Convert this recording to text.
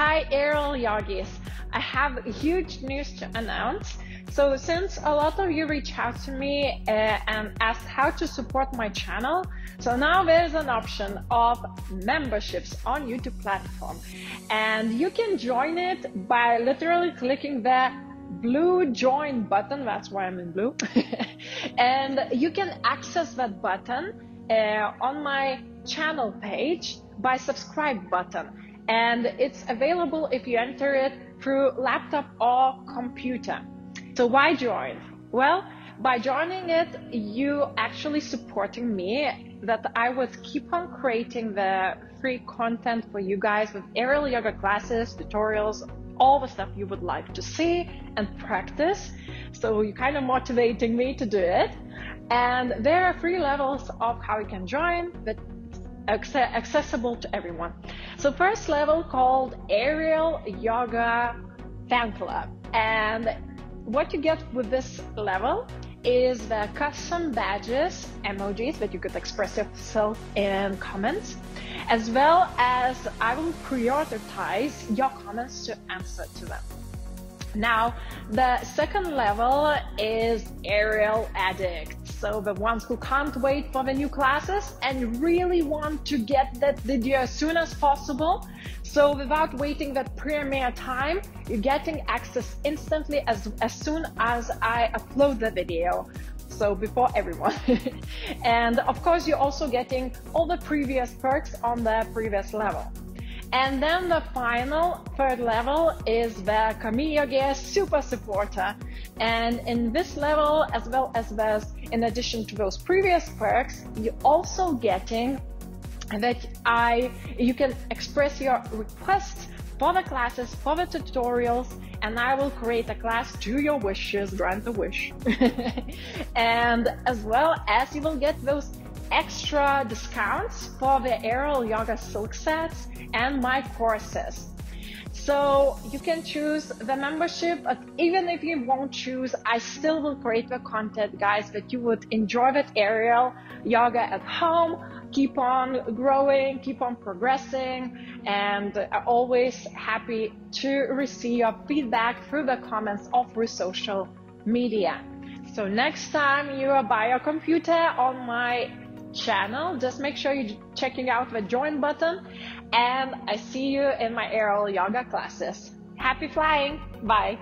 Hi aerial yogis, I have huge news to announce. So since a lot of you reached out to me and asked how to support my channel, so now there's an option of memberships on YouTube platform, and you can join it by literally clicking the blue join button. That's why I'm in blue. And you can access that button on my channel page by subscribe button, and it's available if you enter it through laptop or computer. So why join? Well, by joining it, you actually supporting me that I would keep on creating the free content for you guys with aerial yoga classes, tutorials, all the stuff you would like to see and practice. So you're kind of motivating me to do it. And there are 3 levels of how you can join, but accessible to everyone. So first level called Aerial Yoga Fan Club. And what you get with this level is the custom badges, emojis that you could express yourself in comments, as well as I will prioritize your comments to answer to them. Now, the second level is Aerial Addict. So the ones who can't wait for the new classes and really want to get that video as soon as possible. So without waiting that premiere time, you're getting access instantly as soon as I upload the video. So before everyone. And of course, you're also getting all the previous perks on the previous level. And then the final 3rd level is the CAMIYOGAIR Super Supporter. And in this level, as well as this, in addition to those previous perks, you're also getting that you can express your requests for the classes, for the tutorials, and I will create a class to your wishes, grant a wish. And as well as you will get those extra discounts for the aerial yoga silk sets and my courses. So you can choose the membership, but even if you won't choose, I still will create the content, guys, that you would enjoy that aerial yoga at home, keep on growing, keep on progressing, and I'm always happy to receive your feedback through the comments or through social media. So next time you are by your computer on my channel, just make sure you're checking out the join button, and I see you in my aerial yoga classes. Happy flying! Bye!